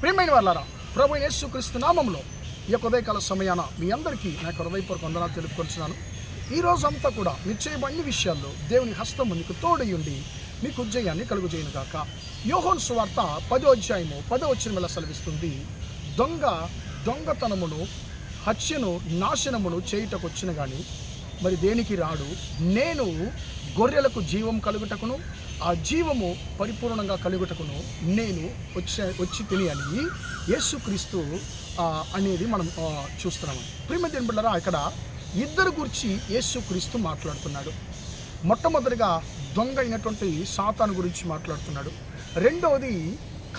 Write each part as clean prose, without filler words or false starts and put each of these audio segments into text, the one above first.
ప్రియమైన వాళ్ళారా, ప్రభు యేసుక్రీస్తు నామములో ఈ యొక్క ఉదయకాల సమయాన మీ అందరికీ నా యొక్క హృదయపూర్వక వందనాలు తెలుపుకొంటున్నాను. ఈ రోజంతా కూడా మీరు చేయబడిన విషయాల్లో దేవుని హస్తం మీకు తోడయుండి మీకు జయాన్ని కలుగుజేయును గాక. యోహాను సువార్త 10వ అధ్యాయము 10వ వచనం సెలవిస్తుంది, దొంగతనమును, హత్యను, నాశనమును చేయుటకొచ్చిన గాని మరి దేనికి రాడు. నేను గొర్రెలకు జీవం కలుగుటకును ఆ జీవము పరిపూర్ణంగా కలుగుటకును నేను వచ్చి తిని అని యేసుక్రీస్తు అనేది మనం చూస్తున్నాము. ప్రియమైన బిడ్డలారా, ఇక్కడ ఇద్దరు గురించి యేసుక్రీస్తు మాట్లాడుతున్నాడు. మొట్టమొదటిగా దొంగ అయినటువంటి సాతాను గురించి మాట్లాడుతున్నాడు. రెండవది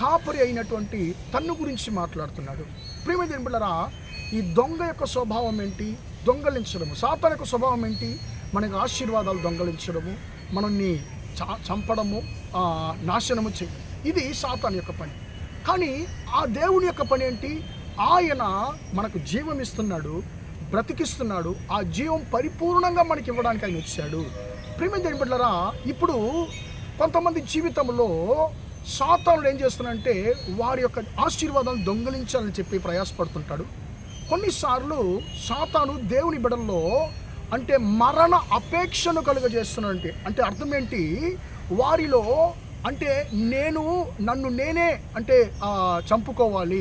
కాపరి అయినటువంటి తన్ను గురించి మాట్లాడుతున్నాడు. ప్రియమైన బిడ్డలారా, ఈ దొంగ యొక్క స్వభావం ఏంటి? దొంగలించడము. సాతాను యొక్క స్వభావం ఏంటి? మనకు ఆశీర్వాదాలు దొంగలించడము, మనల్ని చంపడము, నాశనము చేయడం. ఇది సాతాను యొక్క పని. కానీ ఆ దేవుని యొక్క పని ఏంటి? ఆయన మనకు జీవం ఇస్తున్నాడు, బ్రతికిస్తున్నాడు. ఆ జీవం పరిపూర్ణంగా మనకి ఇవ్వడానికి ఆయన వచ్చాడు. ప్రియమైన బిడ్డలారా, ఇప్పుడు కొంతమంది జీవితంలో సాతానుడు ఏం చేస్తున్నాడంటే వారి యొక్క ఆశీర్వాదాలను దొంగలించాలని చెప్పి ప్రయాసపడుతుంటాడు. కొన్నిసార్లు సాతాను దేవుని బిడ్డల్లో అంటే మరణ అపేక్షను కలుగజేస్తున్నాడంటే అంటే అర్థం ఏంటి? వారిలో అంటే నన్ను నేనే అంటే చంపుకోవాలి,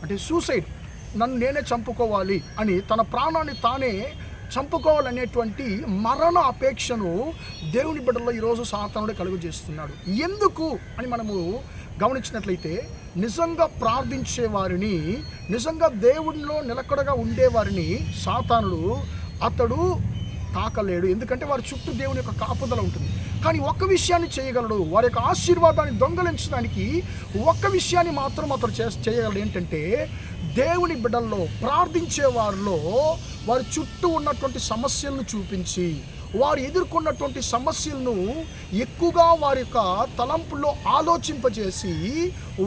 అంటే సూసైడ్, నన్ను నేనే చంపుకోవాలి అని తన ప్రాణాన్ని తానే చంపుకోవాలనేటువంటి మరణ అపేక్షను దేవుని బిడ్డల్లో ఈరోజు సాతానుడే కలుగజేస్తున్నాడు. ఎందుకు అని మనము గమనించినట్లయితే, నిజంగా ప్రార్థించే వారిని, నిజంగా దేవుడిలో నిలకడగా ఉండేవారిని సాతానుడు అతడు తాకలేడు. ఎందుకంటే వారి చుట్టూ దేవుని యొక్క కాపుదల ఉంటుంది. కానీ ఒక్క విషయాన్ని చేయగలడు, వారి యొక్క ఆశీర్వాదాన్ని దొంగలించడానికి ఒక్క విషయాన్ని మాత్రం అతడు చేయగలడు. ఏంటంటే దేవుని బిడ్డల్లో ప్రార్థించే వారిలో వారి చుట్టూ ఉన్నటువంటి సమస్యలను చూపించి, వారు ఎదుర్కొన్నటువంటి సమస్యలను ఎక్కువగా వారి యొక్క తలంపుల్లో ఆలోచింపజేసి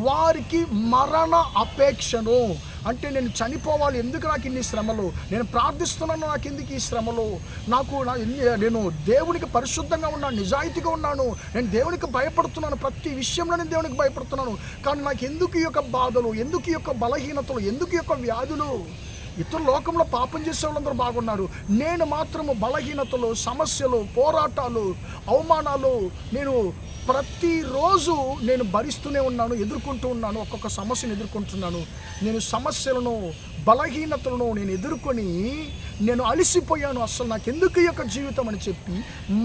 వారికి మరణ అపేక్షను, అంటే నేను చనిపోవాలి, ఎందుకు నాకు ఇన్ని శ్రమలు, నేను ప్రార్థిస్తున్నాను, నాకు ఎందుకు ఈ శ్రమలు, నేను దేవునికి పరిశుద్ధంగా ఉన్నాను, నిజాయితీగా ఉన్నాను, నేను దేవునికి భయపడుతున్నాను, ప్రతి విషయంలో నేను దేవునికి భయపడుతున్నాను, కానీ నాకు ఎందుకు ఈ యొక్క బాధలు, ఎందుకు ఈ యొక్క బలహీనతలు, ఎందుకు ఈ యొక్క వ్యాధులు? ఇతర లోకంలో పాపం చేసే వాళ్ళందరూ బాగున్నారు, నేను మాత్రము బలహీనతలు, సమస్యలు, పోరాటాలు, అవమానాలు నేను ప్రతిరోజు నేను భరిస్తూనే ఉన్నాను, ఎదుర్కొంటూ ఉన్నాను, ఒక్కొక్క సమస్యను ఎదుర్కొంటున్నాను. నేను సమస్యలను, బలహీనతలను నేను ఎదుర్కొని నేను అలసిపోయాను, అసలు నాకు ఎందుకు ఈ యొక్క జీవితం అని చెప్పి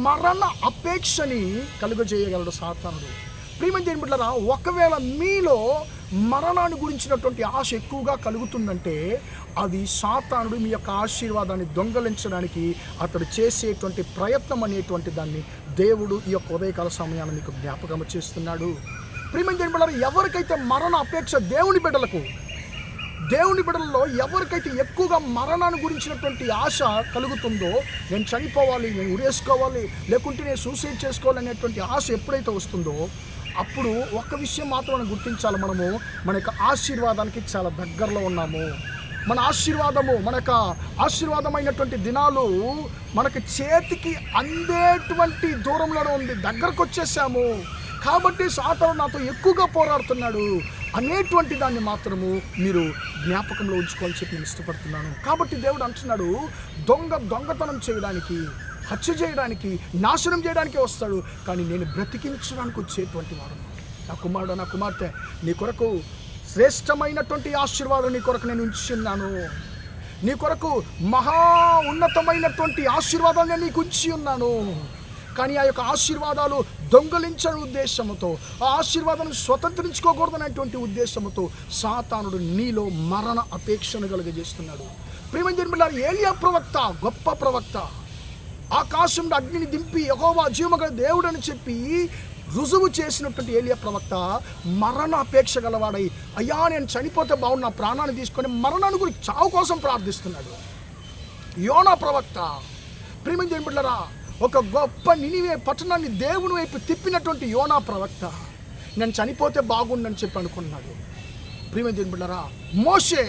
మరణ అపేక్షని కలుగజేయగలడు సాతానుడు. ప్రియమైన బిడ్డలారా, ఒకవేళ మీలో మరణాన్ని గురించినటువంటి ఆశ ఎక్కువగా కలుగుతుందంటే అది సాతానుడు మీ యొక్క ఆశీర్వాదాన్ని దొంగలించడానికి అతడు చేసేటువంటి ప్రయత్నం అనేటువంటి దాన్ని దేవుడు ఈ యొక్క ఉదయకాల సమయాన్ని మీకు జ్ఞాపకం చేస్తున్నాడు. ప్రియమైన బిడ్డలారా, ఎవరికైతే మరణ అపేక్ష దేవుని బిడ్డలలో ఎవరికైతే ఎక్కువగా మరణాన్ని గురించినటువంటి ఆశ కలుగుతుందో, నేను చనిపోవాలి, నేను ఉరేసుకోవాలి, లేకుంటే నేను సూసైడ్ చేసుకోవాలి అనేటువంటి ఆశ ఎప్పుడైతే వస్తుందో అప్పుడు ఒక్క విషయం మాత్రం మనం గుర్తించాలి, మనము మన యొక్క ఆశీర్వాదానికి చాలా దగ్గరలో ఉన్నాము. మన యొక్క ఆశీర్వాదమైనటువంటి దినాలు మనకి చేతికి అందేటువంటి దూరంలోనే ఉంది, దగ్గరకు వచ్చేసాము. కాబట్టి సాతాను నాతో ఎక్కువగా పోరాడుతున్నాడు అనేటువంటి దాన్ని మాత్రము మీరు జ్ఞాపకంలో ఉంచుకోవాలని చెప్పి నేను ఇష్టపడుతున్నాను. కాబట్టి దేవుడు అంటున్నాడు, దొంగతనం చేయడానికి, హత్య చేయడానికి, నాశనం చేయడానికి వస్తాడు, కానీ నేను బ్రతికించడానికి వచ్చేటువంటి వాడు. నా కుమారుడు, నా కుమార్తె, నీ కొరకు శ్రేష్టమైనటువంటి ఆశీర్వాదం నీ కొరకు నేను ఉంచున్నాను. నీ కొరకు మహా ఉన్నతమైనటువంటి ఆశీర్వాదాలు నేను నీకు ఉంచి ఉన్నాను. కానీ ఆ యొక్క ఆశీర్వాదాలు దొంగలించని ఉద్దేశంతో, ఆ ఆశీర్వాదాన్ని స్వతంత్రించుకోకూడదనేటువంటి ఉద్దేశంతో సాతానుడు నీలో మరణ అపేక్షను కలుగజేస్తున్నాడు. ప్రియమైన బిడ్డలారా, ఏలియా ప్రవక్త గొప్ప ప్రవక్త, ఆకాశంలో అగ్నిని దింపి యెహోవా జీవముగల దేవుడు అని చెప్పి రుజువు చేసినటువంటి ఏలియా ప్రవక్త మరణ అపేక్ష గలవాడై, అయ్యా నేను చనిపోతే బాగుండు, నా ప్రాణాన్ని తీసుకొని మరణాన్ని గురించి, చావు కోసం ప్రార్థిస్తున్నాడు. యోనా ప్రవక్త, ప్రియమైన బిడ్డలారా, ఒక గొప్ప నినివే పట్టణాన్ని దేవుని వైపు తిప్పినటువంటి యోనా ప్రవక్త నేను చనిపోతే బాగుండని చెప్పి అనుకున్నాడు. ప్రియమైన బిడ్డలారా, మోషే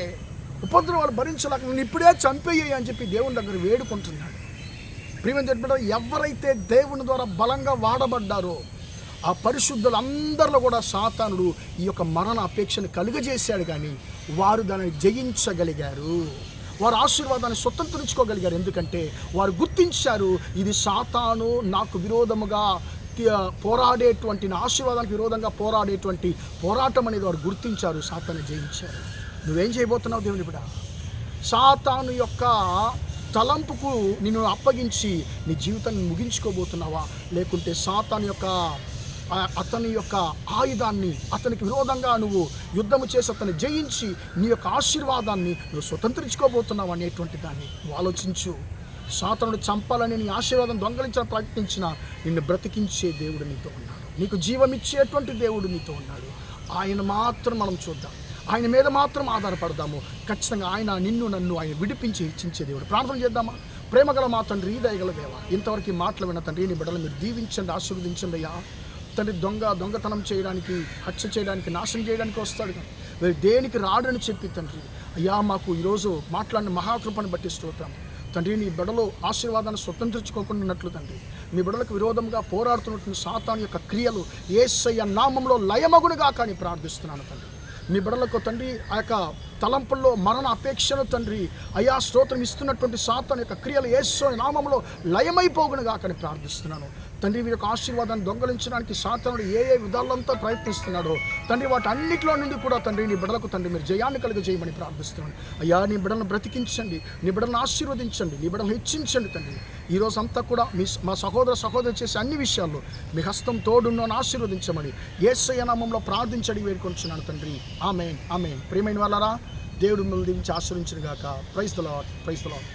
ఉపద్రవాలు భరించలేక నేను ఇప్పుడే చంపేయ్యి అని చెప్పి దేవుని దగ్గర వేడుకుంటున్నాడు. ప్రియమైన బిడ్డలారా, ఎవరైతే దేవుని ద్వారా బలంగా వాడబడ్డారో, ఆ పరిశుద్ధులందరిలో కూడా సాతానుడు ఈ యొక్క మరణ అపేక్షను కలుగజేశాడు, కానీ వారు దానిని జయించగలిగారు. వారు ఆశీర్వాదాన్ని స్వతంత్రించుకోగలిగారు. ఎందుకంటే వారు గుర్తించారు, ఇది సాతాను నాకు విరోధముగా పోరాడేటువంటి, నా ఆశీర్వాదానికి విరోధంగా పోరాడేటువంటి పోరాటం అనేది వారు గుర్తించారు. సాతాను జయించారు. నువ్వేం చేయబోతున్నావు దేవుని బిడ్డ? సాతాను యొక్క తలంపుకు నిన్ను అప్పగించి నీ జీవితాన్ని ముగించుకోబోతున్నావా? లేకుంటే సాతాను యొక్క అతని యొక్క ఆయుధాన్ని, అతనికి విరోధంగా నువ్వు యుద్ధము చేసి అతన్ని జయించి నీ యొక్క ఆశీర్వాదాన్ని నువ్వు స్వతంత్రించుకోబోతున్నావు అనేటువంటి దాన్ని నువ్వు ఆలోచించు. సాతానుడు చంపాలని నీ ఆశీర్వాదం దొంగలించాలని ప్రయత్నించిన నిన్ను బ్రతికించే దేవుడు నీతో ఉన్నాడు. నీకు జీవమిచ్చేటువంటి దేవుడు నీతో ఉన్నాడు. ఆయన మాత్రం మనం చూద్దాం, ఆయన మీద మాత్రం ఆధారపడదాము. ఖచ్చితంగా ఆయన నిన్ను నన్ను ఆయన విడిపించి హెచ్చించే దేవుడు. ప్రార్థన చేద్దామా? ప్రేమగల మా తండ్రి, దయగల దేవా, ఇంతవరకు ఈ మాటలు విన్న తండ్రి, నీ బిడ్డలు మీరు దీవించండి, ఆశీర్వదించండి అయ్యా. తండ్రి, దొంగతనం చేయడానికి, హత్య చేయడానికి, నాశనం చేయడానికి వస్తాడు, కానీ మీరు దేనికి రాడని చెప్పి తండ్రి అయ్యా మాకు ఈరోజు మాట్లాడిన మహాకృపను బట్టి స్తోత్రం తండ్రి. నీ బిడ్డలో ఆశీర్వాదాన్ని స్వతంత్రించుకోకుండా ఉన్నట్లు తండ్రి, నీ బిడ్డలకు విరోధంగా పోరాడుతున్నటువంటి సాతాను యొక్క క్రియలు యేసయ్య నామంలో లయమగునుగా కానీ ప్రార్థిస్తున్నాను తండ్రి. నీ బిడ్డలకు తండ్రి ఆ యొక్క తలంపుల్లో మరణ అపేక్షను తండ్రి అయా స్తోత్రం ఇస్తున్నటువంటి సాతాను యొక్క క్రియలు యేసు నామంలో లయమైపోగునుగా కానీ ప్రార్థిస్తున్నాను తండ్రి. వీరి యొక్క ఆశీర్వాదాన్ని దొంగలించడానికి సాతానుడు ఏ విధాలంతా ప్రయత్నిస్తున్నాడో తండ్రి, వాటి అన్నింటిలో నుండి కూడా తండ్రి నీ బిడ్డలకు తండ్రి మీరు జయాన్ని కలుగజేయమని ప్రార్థిస్తున్నాను అయ్యా. నీ బిడ్డలను బ్రతికించండి, నీ బిడ్డలను ఆశీర్వదించండి, నీ బిడ్డలను హెచ్చించండి తండ్రి. ఈరోజు అంతా కూడా మా సహోదరు చేసే అన్ని విషయాల్లో మీ హస్తం తోడున్నోని ఆశీర్వదించమని యేసయ్య నామంలో ప్రార్థించడి వేడుకొంచున్నాను తండ్రి. ఆమేన్, ఆమేన్. ప్రియమైన వాళ్ళారా, దేవుడు మిమ్మల్ని దీవించి ఆశీర్వదించును గాక. Praise the lord, praise the lord.